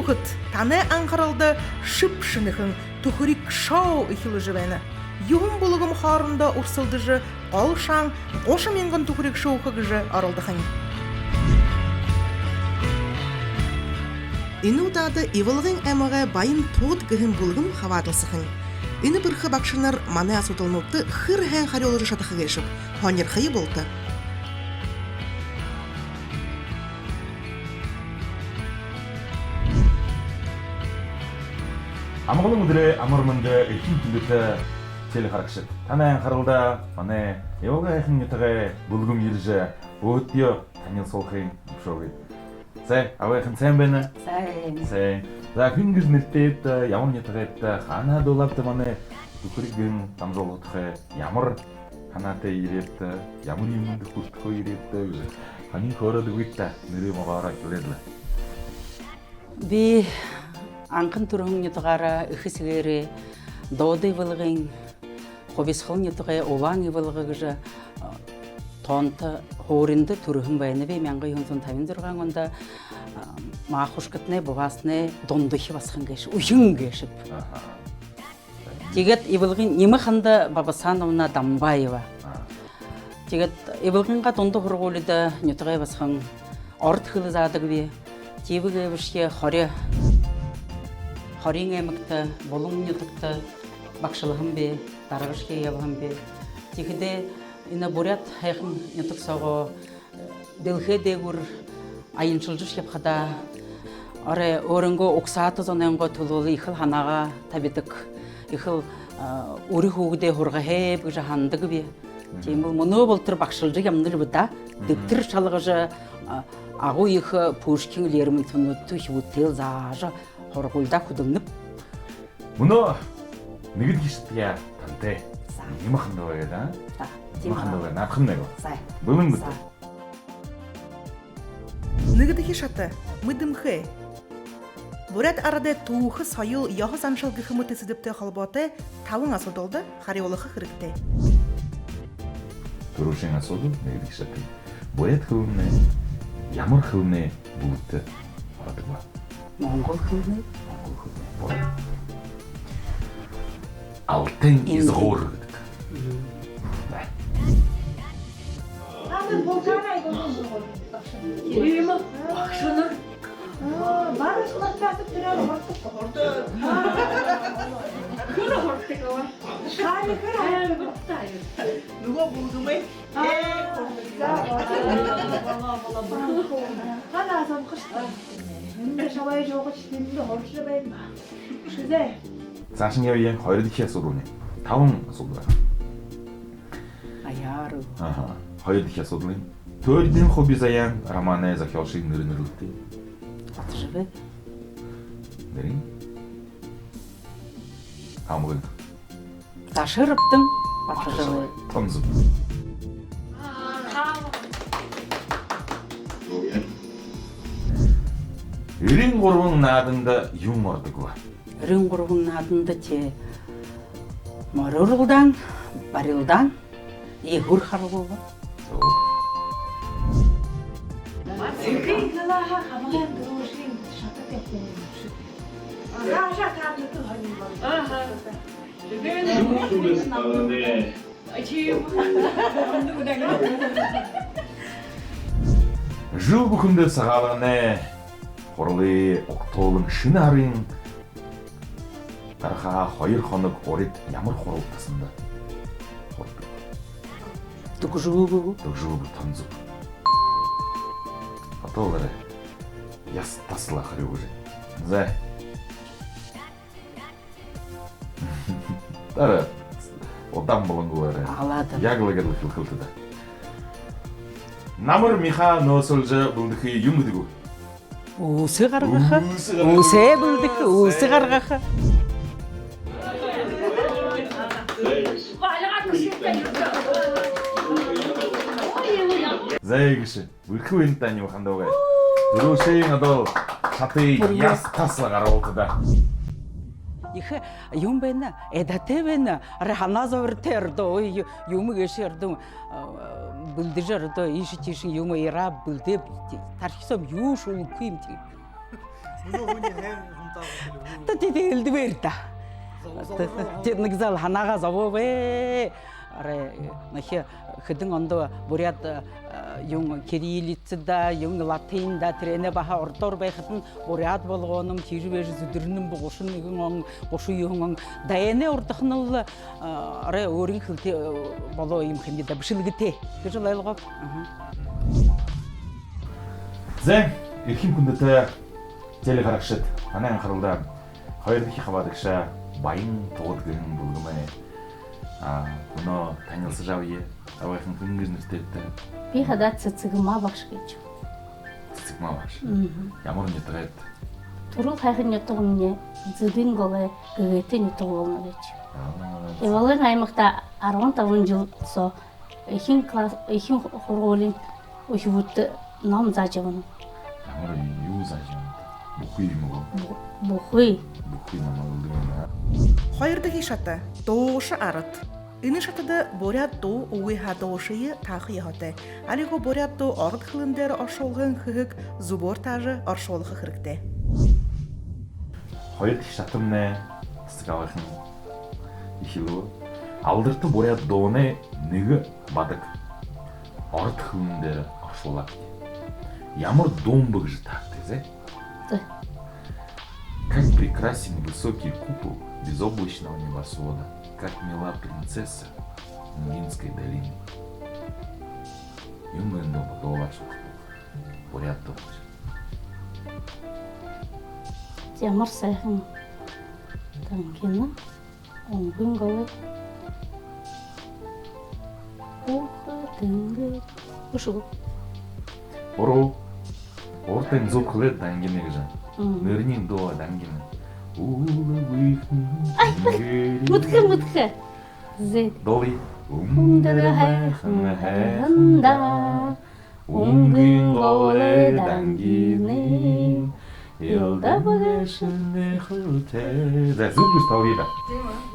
тухыт, таны аңқаралды шып-шынықын тухырик шау ихилы жывені. Юғым болығым харында урсылды жы, ал шаң, ошы менгін тухырик шау қығы жы аралды қани. Ины утады ивылғын әміғі байын тоғыт гіхін болығым хавадылсықын. Ины бірхі бақшынар маны асутылмылты хыр хэн харелы шатықы кешіп, хонер хайы болты. Амғылың үдірі амырмынды үлкен түліті телі қарақшып. Танайын қарылда, маны еволға әйхін етіғі бұлғым елжі, өттіо танил солқын шоғы. Сәй, ауайқын сән бәні? Сәй. За күнгіз ніртетті, ямыр етіғетті, қана долапты маны дүкірігін тамжолғытықы ямыр қанаты еретті, ямыр емінді күртіқы еретті, қанын көріді өйтті, нүрі мұғара келеділі. Би Анқын тұрғын етіғара үхісігері, доды вылғын, қобесқылын етіғай олаң вылғы ғыжы, тонты хоринді тұрғын байыны бей, мәңгі үйінзін тавин тұрған онда мақұшқытны, бұғасыны дондығы басқан кеші, ұйын кешіп. Тегет евылғын, немі қанды Бабасановна Дамбаева. Тегет евылғынға донды құрғолыды нетіғай басқан орт қылы задығы бе, тебігі бішке қоры Хорин әмікті, болың нетікті, бақшылығым бе, дарғышке ебім бе. Текіде ині бұрят әйқім нетік соғы ділхе дегір айыншылжы шлепқада. Ары орынғы оқсаты зоныңғы тұлылы иқыл ханаға табедік. Иқыл өрі хуғыде ғырға хеп жағандығы бе. Теміл мұны болтыр бақшылжы емнір бұда. Дүптір шалығы жы ағу иқы пұшкің лерімін тұны түхі өттел зажы. Хорғылда күдіңіп. Мұны нүгід кештіге танты. Немі қынды ойады, а? Немі қынды ойады, напқынды ғой? Бұлың бұды? Нүгіді кешаты, мұдым хэ. Бұрат арады туғы сайыл яғы саншыл гіхімі тесідіпті қалбаты тауың асудылды, хариолығы қырықты. Тұрушың асуды, нүгіді кешаты. Бұрат қылымны, ямыр қылымны бұлытты арады ба. Моңғол қылды. Алтын изғор күдік. Ағын болжана айғылды ғой. Керемі бақшыныр. Бары сұлаттасып тұрады ғырттық ғырды. Күрі ғырттық ғой. Қаны күрі ғырттық. Нүгі бұлдымай. Қаны азам қышты. Үнді шалай жоғы чтемді ғыршы бәйді. Шыдай. Сашын еуен қойрыдық асудылыны. Тауың асудылы. Аяру. Қойрыдық асудылыны. Төрден хоби заян романы захиошын нұры-нұрылды. Атыжыбы? Дәрін? Қамғын. Ташырыптың атыжыбы. Тонзып. Үрін қорғың надында юморды көа. Үрін құрғын адында те морырылдан, барылдан, егір қарылығы. Үлкен қылаға қамаған тұрушын шатып еппен. Аға қандықты ғайын бар. Жыл бүкінді сағалығыны қорлы оқтолың шын арын Тарха хайыр хонық орет ямар қорылтасында. Дүгжугу. Дүгжугу танзып. Атолары яс тасыла қыры өжі. Зә. Тары одан болыңғылары. Аладым. Яғылығырлы қылқылтыда. Намыр миха носылжы бұлдықы юмыдығу. Усы қарғақы. Усы бұлдықы. Усы қарғақы. Зәйгіші, бүлкі өйінттәні мұқанда оғай. Дүрушейін адол шаты яс тасла қара олтыда. Ихе юм бэна, эдате бэна, рахана завртердо, юмы гешердо, бүлдежердо, иши тишин юмы ира бүлде, тархисом юш улкым ти. Та тэтгэлд бэрта. Тэгзал ханага завовэ. Аре нахи хэдэн ондо бурят юм кириллицда юм латинда трэне баха ордор байхад бурят болгоном хэрвэр зүдэрнэн бугушин нэгэн он бушу юм дайне ордохнол аре өөрийн хөлтэй болоо юм хэмэд бишилгэтэ гэж ойлгоо. За эрхэм хүндэт телегарагчид манай анхааралтай хоёр дахь хаваагчаа баян туудгэн бүлгэмээ өнөө танилцж авъя. Аваахан хөнгөж нэртэйтэй. Би хадаад цэцэгмаа багш гэж. Цэцэгмаа багш. Ямар нэтгээд Туруу хайхын ятгамны зүдэн голэ гэвэтэн ятгуулна гэж. Эволын аймагта 15 жил со ихэнх хургуулын өшөвт ном зааж явна. ямар юу зааж байна? Бүхий юм уу? Бүхий. Бүхий намайг Хоёр дахь шата дууш арат. Энэ шатад бурят дуу үгүй хадууши таахи хотой. Алиго бурят дуу орд хөлн дээр оршуулган хөхөг зүбөр тааж оршуулах хэрэгтэй. Хоёр дахь шатамнаа цэцгавахын ихлөө алдартай бурят дууны нэг бадаг орд хөлн дээр оршуулаад ямар дуум бэ гэж таатай. Как прекрасен высокий купол безоблачного небосвода, как мила принцесса Минской долины. Юмэн доброго порядок. Ямар сайхан тангина онгон голэ. Ушгүй. Ортен зөөхлөд дангины гэж. Нэрний доо дангины. Мутхэ. Зэ. Доли. Ундар хайханда. Онгон голэ дангины. Елда багашны хөлтэй. За зүгээс тавья.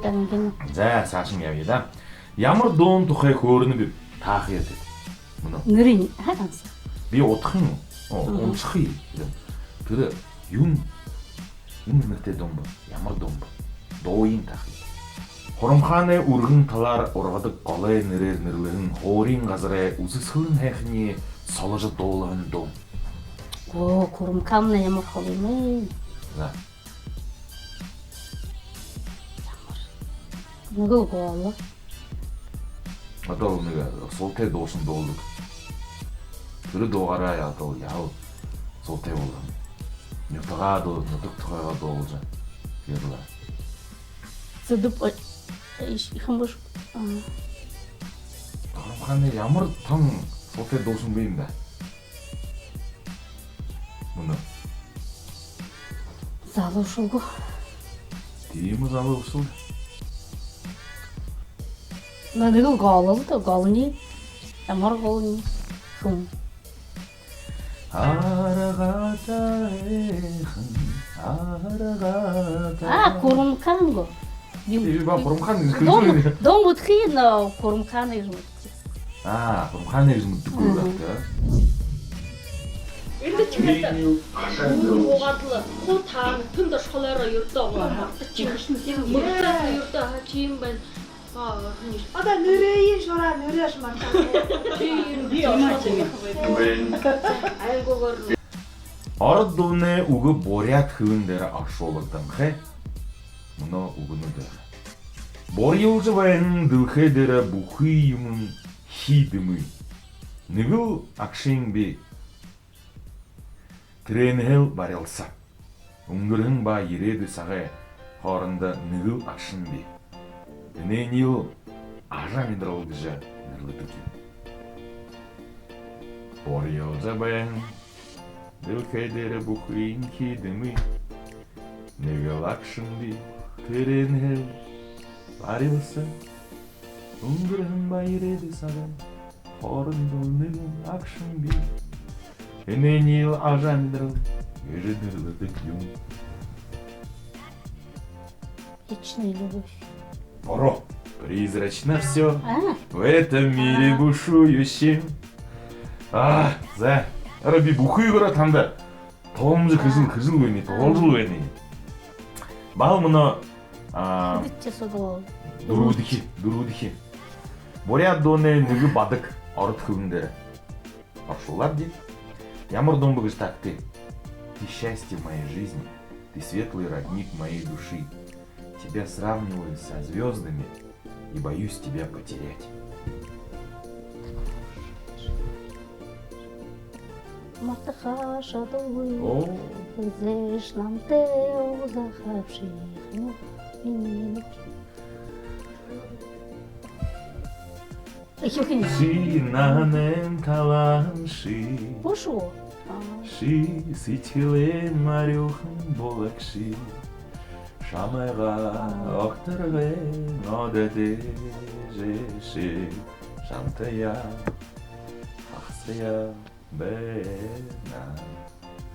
Дангина. За цааш нь явъя да. Ямар дуун тухай хөөрнөг таах яа гэдэг. Мөн үү? Нэрийн хаанаас. Би удахын уншихыг. Тэр юм нэртэй дуун ба. Ямар дуун ба? Дууын таах. Хурамхааны үргэн талаар ургадаг голой нэрээр нэрлэн хуурийн газраа үсэсгэн хайхны солож дуулан дуу. Курмкамна ямар хол юм ээ. За. Нөгөө гоо. Одоо нэг суултай дуусан дуулдаг. Тэр дуугараа яав суултай болгоо. Нутгаа нутгаа дуулж ярьла. Зүдүп ихэмбш. Хурамхааны ямар том суултай дуусан бэ юм бэ? Мөн үү? Залуушгүй. Тийм залуушгүй. Нөгөө голны ямар голны хүн. Курмканго. Би ба хурамхааны хэлсэн. Дом утхи на курмканы юм. Хурамхааны гэж мэддэг байна. Энд ч гэдэг угаадл хуу таан түн дошхолоор ердөө мартчих юм. Мөрөөр ердөө хачим байна. Одоо нөрөөний шураа нөрөөш мартаа. Би айгуугаар Орд дууны үг бурят хөвөн дээр оршуулдаг хэ. Мөнөө үгнүүд байна. Бориулж байна дөхөө дээр бүхий юм хийдэмүй. Нэгэл акшин би тренэл барилсан. Өнгөрөн ба ирээдүй сагаа хоорондоо нэгэл акшин би. Энэний ажаа мэдрэл гэж нэрлэдэг юм. Бориулж байна. Дөхөө дээр бүхий хийдэмүй. Нэгэл акшин би тренэл барилсан. Өнгөрөн ба ирээдүй сагаа хоорондоо нэгэл акшин би. Энэний ажаа мэдрэл гэж нэрлэдэг юм. Хичнээн любовь. Боро, призрачно все в этом мире бушующем. За, раби бухыйгора танда тоомж кыжыл бэни, тоолжул бэни. Бал муну Дитче содол. дурудихи. Бурят доне нүгү бадык орут хөвүндөрү. Оршулар дейт. Ямар домбыгыш так ты счастье в моей жизни, ты светлый родник моей души. Тебя сравниваю со звездами и боюсь тебя потерять. Матаха шадовый. О, Зэш нам тео захавших. Ну, и шинанен таланши, Пошо. ши сичилен марюхан болакши, шамайга октырген одеде жеши, шантая, хахсая бена.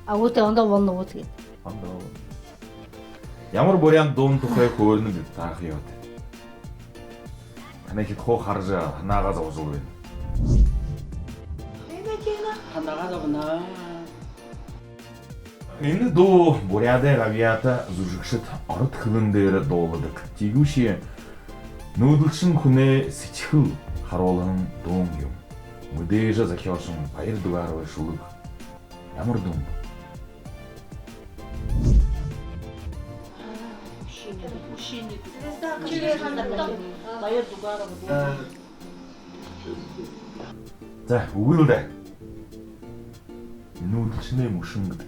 А вот онда болно вот. Ямар бурян дон тухай көрініп деп тағы ет. Кәнекет қо қаржы наға заужыл бен. 하다가 저거나 Енді до буряды ғавията зүржікшіт арыт хылындері долыдық. Тегуші нөділшін күне сичхыл харолын доң ем. Мүдейжі закешын пайыр дуарвай шулық. Ямар дом? За, уылда. Нөділшіне мұшын ғыды.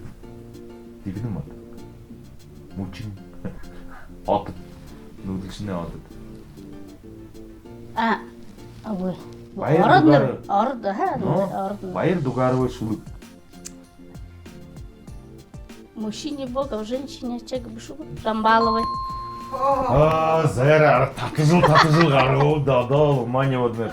Дегені мат? Мұчын. Атыт. Нөділшіне атыт. Ой. Байыр Арыдныр. дугары. Арыды, ха? Арыдныр. Байыр дугарвай шулық. Мужчине Бога, в женщине чек бышу. Жамбаловой. Зайра, татыжыл қарғы да, мания однер.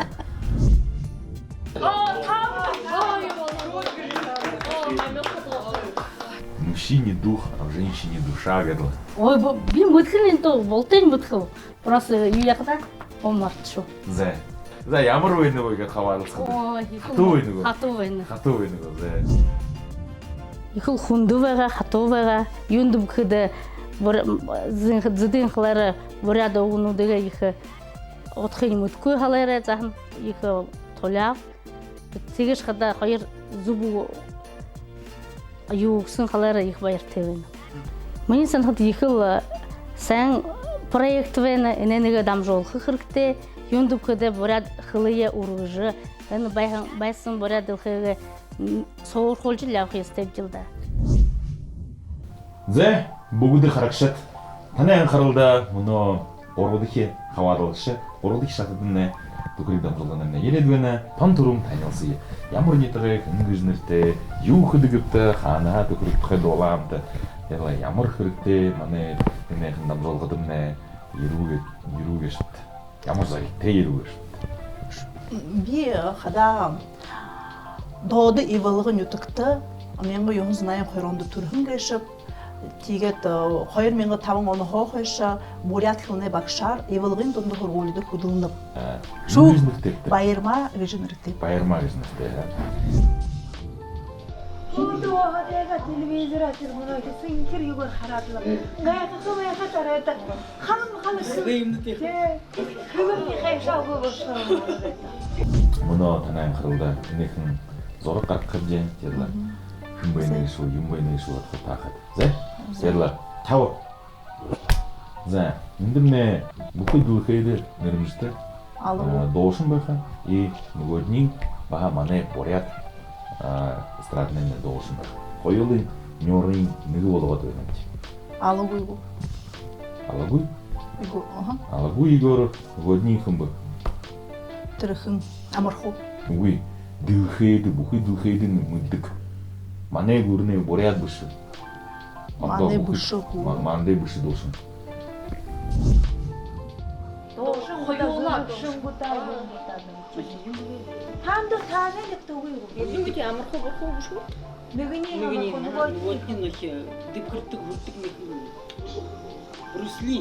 Мужчине дух, а в женщине душа, говорила. Ой, би мытхылын то, болтын мытхыл. Просто юяқта олмарты шу. За ямар ойны бойға хаварлысқады. Ой, Хату ойны ғой. Хату ойны. Хату ойны ғой, за. Ихыл хундуваға, хатуваға, юндым кыды, зыдын қылары бұряда оғынудыға ихы отқын мұткөй қалары жағын ихы толяв. Тегеш қада қайыр зубу юқсын қалары их байыр тевені. Мен санхат ихыл сән проектвені иненеге дам жол қырқты, юндым кыды бұряд қылыя ұрғыжы, байсын бұряд ұлқығы соғыр қолжы ләуқи істеп жылда. За, бүгуді қарақшат. Танайын қарылда, мұны орғыдыке хаварлықшы, орғыдыке шатыдыны бүкірігден жылданымына еледуені, тан тұрым танылсы. Ямар нетіғі күнгіжнірті, юқыдығыпты, қана бүкірікті доламды. Ямар қырықты, маны күнәйқындам жолғыдымны еруге шықты. Ямар зайытты еруге шықты. Би хада доды ивалығын ütікті, менгі yoğun знайым қойронды түрхін кешіп, тигет қойыр менгі табың оны қойша, бурят қылыны бақшар, ивалығын донды құрғолыды құдылынып. Шу байырма ғыжынырды. Байырма ғыжынырды. Şimdi o hadega televizyon açır bunu ki sinkir yugur haratlar. Gaya tarayta. Hanım. Kıvır ki kayşa bu başlar. Мұны танайын қырылда, күнекін зоры қарқып жен, дерлер. Хүнбайны шу, юмбайны шу атқы тақыд. Зә? Дерлер, тауы. Зә, үндімне бұқы дұлықайды нөрімізді. Доушын байқа, и мүгөднің баға маны борят стратнені доушын байқа. Қойылын, нөрін мүгі болуға дойнамды. Алагуйгу. Алагуй? Игу, ага. Алагуй игоры, мүгөднің хүнбі. Тырхын, амарху. Уй, дылхейді, бұқы дылхейдің мүддік. Мане көріне борят бұшы. Мане бұшы. Мане бұшы доушын. Доушын қойуылар. Хамды тағын епті ұйғы. Бүгінде амырқы бұрқы бұшы ма? Бүгіне амарху. вот дыкыртык Русли.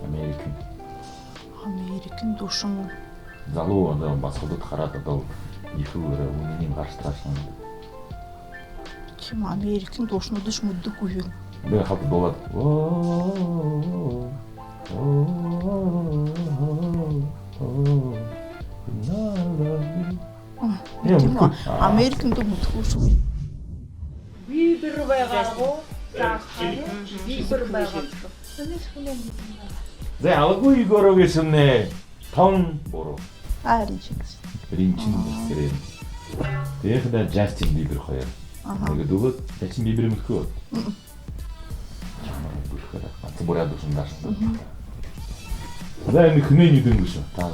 Американ. Американ душын. Залу анда басқылды қарады дал ехілері өнінен қаршы тарашыланды. Kim Amerika'nın doşunu dış muddu kuyun. 내가 갑자기 너가 Kim Amerika'nın da mutlu olsun. Bir байгаалгу таахаа bir байгаал. 네 알고 이거라고 했었네. 턴 뭐로? Arayacağız. Rinçin gösterelim. Diye kadar Justin Bieber koyar. 이거 누구 Justin Bieber 묻고. 정말 그거다. 맞지 뭐라도 좀 나서. 그다음에 그네니 든 거죠. 다.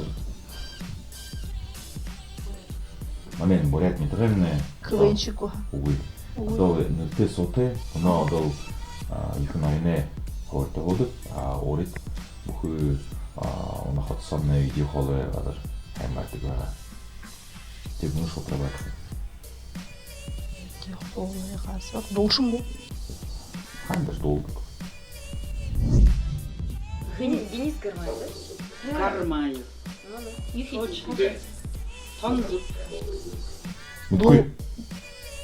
아멘 뭐라 했니? 그러네. Kıvayın çıkı. 오이. 또 늦게 소태 너도 이거 나이네 horta oldu. Orit bu ona hatırlamaya video halı kadar hem artık var. Teknoloji çok rahat. Olaya karşı bak dolşun bu. Handır dolduk. Денис Кармаев. Кармаев. Тонзуп. Мутkuy.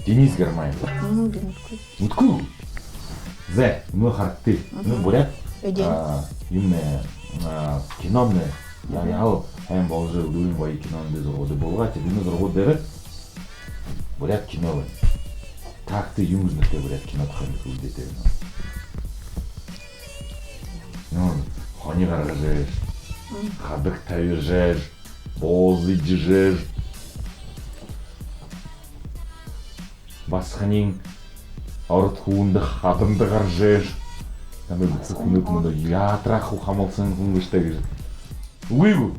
Денис Гармаев. Bilmiyorum. Мутkuy. Зе, мы харты. Мы бурят. Ödeyim. Юмне киноне. Yani al hem bolca duyun vay kinonde zorgodu bolga tedini zorgod dere. Бурят кино. Такты юмжныкте бурят кино тханды кулдете. Ну, хони гаражеш. Хадык тавержеш. Бозы жеш. Басханин орот хуунды хадымды гаржеш. Тамы бүхүнүкүндө яатрах хамалсын күнгүштеги. Уйгу.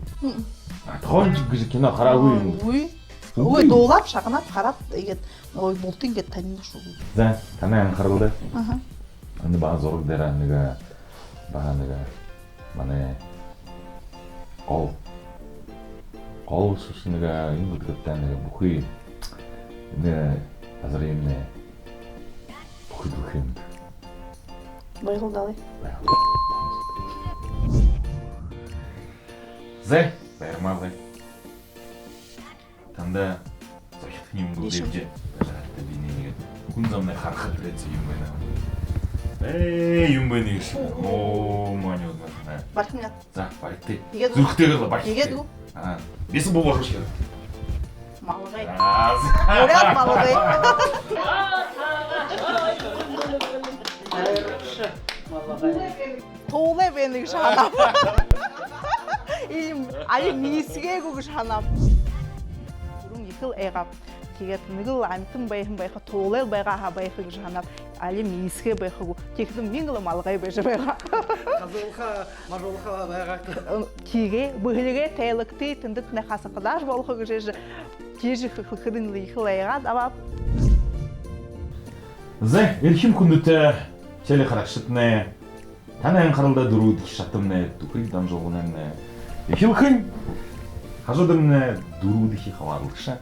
Тончик гыжы кино карагуй. Uy. Uy doğulap şakınap karap eget. Oy boltun get tanıdı şu. За, танай кырылды. Aha. Аны баа зорг дээр нэг мане ол шүш нэг юм гэдэгтэй нэг бүхий нэг азар юм нэ бүхий юм. Bayıl dalı. Зе, байрмаа. Танда захих юм бүгдээ баяртай би нэг хүн замны харахад байсан юм байна. Юм байна гэж. Оо маний удаа. Barkın ya. За, баяртай. Тэгээд Зүрхтэйгээр баяртай. Тэгээд үү? Бисэн буу болох шиг. Malgay. Аа. Oraya malgay. Toğla beni şanap. İyim, ali misige gu şanap. Burun yıkıl eğap. Тэгээд мигэл амтан байхан байха туулал байгаа ха байхыг шанаад али мисгэ байхаг тэгэхдээ мингэл малгай байж байгаа. Мажуулха байгааг. Тигэ бүхлэгэ тайлгти тэндд нэ хасахлаар болох гэж тийж хөхдөн ихэл яагаад аваа. За, эрхэм хүндэт чэлэ харагшитнэ. Танай анхааралда дөрүүд их шатамнэ, дүхрийг дамжуулганэ. Эхлэхэн хажуудамнэ дөрүүд их хаваалагш.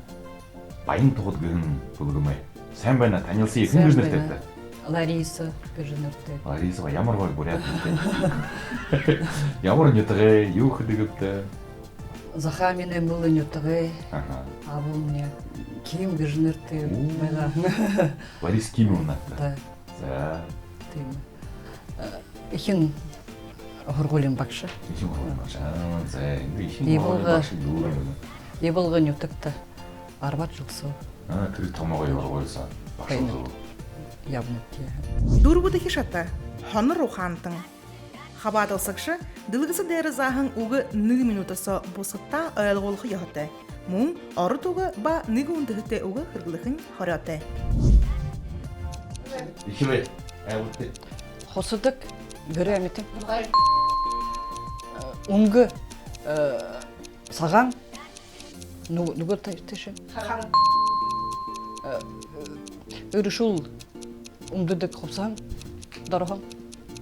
Баян тухад гэн бүгмэй. Сайн байна. Танилцсан ихэнх нэртэй. Лариса Гажинертэй. Лариса ямар баг буряд нэртэй. Ямар нэртэй юу хэдэгтэй. Захамины мылы нютгай. Абулне Ким Гажинертэй байгаа. Ларис Ким унаа. Да. За. Тийм. Ихэн хоргуулын багш. Ихэн хоргуулын багш. За, энэ ихэн Иболга- багш юу юм. Иболго нютгта 10 жылсуу Тэр томоогоо явуулсан. Багш уу. явнутия. Дөрвөд хишата хонор ухаантан хабадалсагшы дылгысы дээр захан уг 1 минутаса бусгата ойлгуулах яхтай. Мөн орд уг ба 1 үндэхтэй уг хэрэглэхэн хороотой. Ихвэ. Айвуутай. Хосудаг гөрэмит. Өнгө саган 누구 뜻이? Өршул умдыдык хопсан дорохан.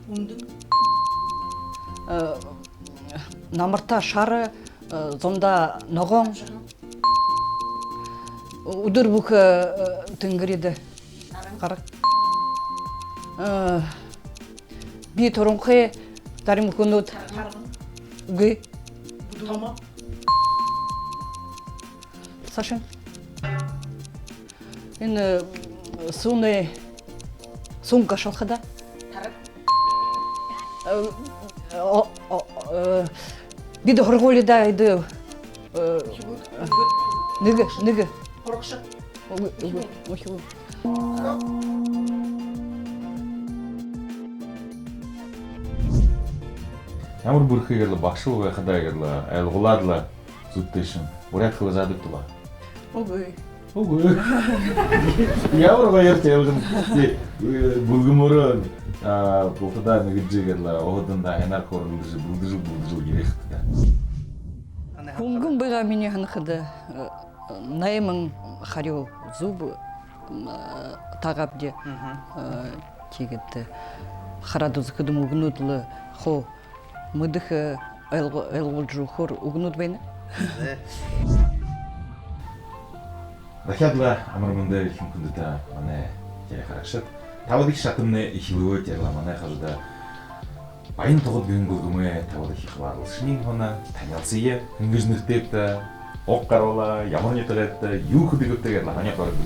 Umdun. Намарта шары зонда ногон. Удыр бук тынгыриде. Карак. Би торонхе дарим кунут. Гы. Tamam. Сашин. Энэ суны сумка шалхада. Биде хорголида иде. Неге. Хорокшы. Ямар бүрхийгэл багшуу байхадаа гэл айлгуулаадла зүттэшин уряд хэл заддаг тула. Үгүй. Үгүй. Ямар баяр тэвгэн бүлгэмөрөө бухтада нэгжигэл одонда ханар хорулж бүлдэж ирэхтэй. Хунгун быга миний ханахада найман харю зуб тагабде тигетте харадузкыдым угнудлы хо мыдых элгулжу хор угнут бейна. Рахадла амармында ихим күндэта мане яа харагшат. Тавадик шатымны ихлөө тэрла мане хажда. Баян тогод гэн бүлгүмэ тавадик их барлышны хона танилцъя хингэжнэртэт ок гаруула ямар нэтрэт юу хөдөгтэй ханя гардаг.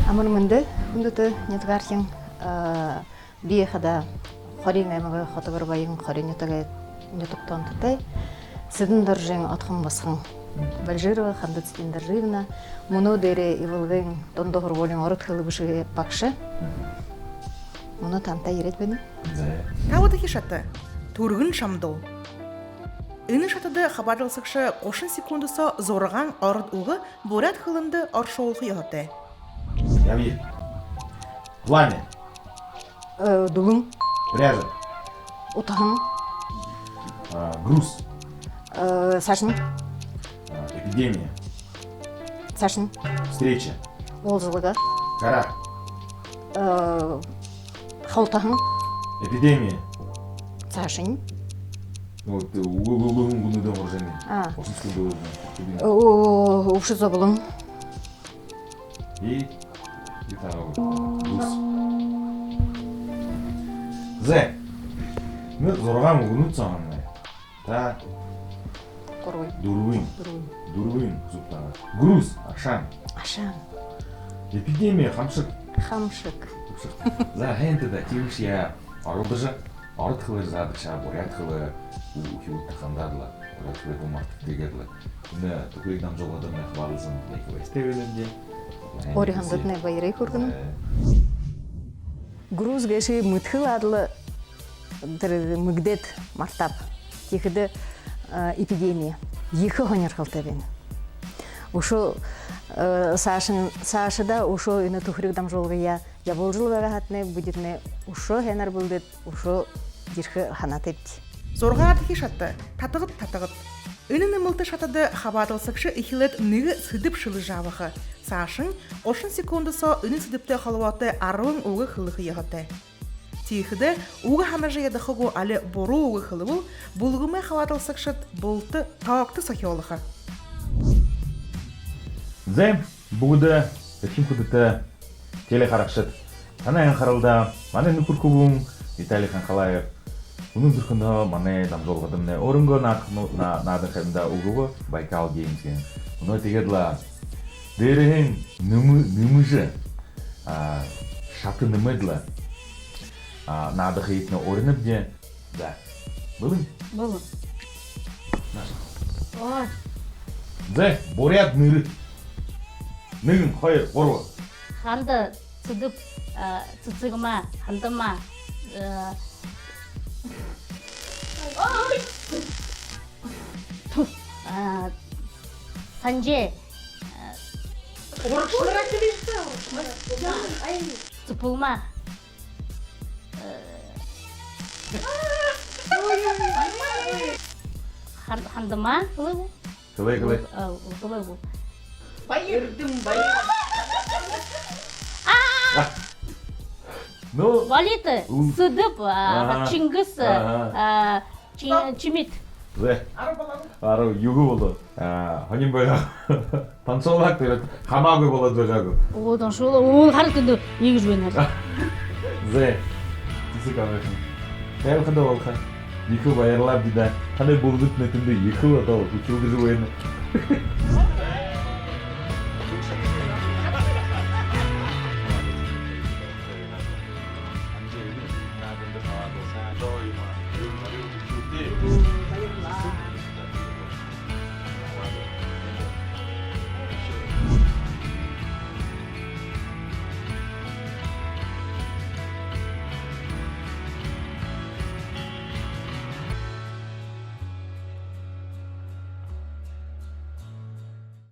Амармында хүндэт нэтгархин би хада хорин аймагы хотогор баян хорин нэтгэ нэтоктон тэтэй сэдэн дөржин отхон басхан Бальжирова Хандацкин Дарживна, Муно дере ивылгын тондо хорголин орот хылыбышы бакшы. Муно танта ирет бені. Тавады хишаты, тургын шамдол. Үні шатыды хабарлысықшы қошын секундысы зорған орд уғы борят хылынды оршолғы яғыты. Яви. Пламя. Дулым. Пряжа. Утахым. Груз. Сашын. Эпидемия. Сашын. Встреча. Олзылыға. Кара. Халтахым. Эпидемия. Сашын. Вот угулулун гунудан оржами. Осун скулду. Уши забылым. И груз. Зе. Мы зоргам угнут саманны. Та. Корой. Дурвин зуптана. Груз. Ашан. Ашан. Эпидемия. Хамшык. Хамшык. За хентеда тившия орудыжа. Орд хылы задыша, борят хылы ухиутта хандадла. Борят хылы бумартык дегедла. Күнде түкірекдан жоғладан әхвалызын лайкывайстевелерде. Ори хандадны байрай көргін. Груз гэши мытхыл адлы мыгдет мартап. Тихіді эпидемия. Екі хонер қылтабен. Ушо Сашыда ушо үні түкірекдан жолғыя я бұл жылы бағатны будетне ушо хенар булдет ушо дирхи ханатет. Зорға аты хишаты, татығыт. Үніні мылты шатыды хабадылсықшы ихилет ныгы сыдып шылы жавығы. Сашын, ошын секундысы үні сыдыпты қалуаты арвын уғы хылығы яғыты. Тихіді уғы хамажы едіғығу алі бору уғы хылы бұлғымай хабадылсықшыт бұлты тауақты сахиолығы. Зе, бұғыды, әкім күдіті теле қарақшыт. Ана ән қарылда, мане нүкір күбің, Виталий Ханқалаев. Бұның дүркінді мане дамжолғадымны орынғы надың қайымда ұғығы Байкал Геймсген. Бұны тегеділа дәрігін нүміжі шаты нүмеділа нады қиетіне орынып де. Да. Бұлың? Бұлың. Зе, борят нұры. Нығын қойыр, қорғы. Ханды цыдып цыцыгыма, хандыма санже цыпылма хандыма Қылай. Ну, валиты сыдып чингис чимит. зе. Ару югу болу. Ханим бая танцолак дерет. Хамагы болот жагы. Одан шул ол har күндө негиз бенер. Зе. Тиси камешин. Бәл кында болха. Екі байырлап дида. Қандай болдық нетінде екі атау. Учылды жуайны.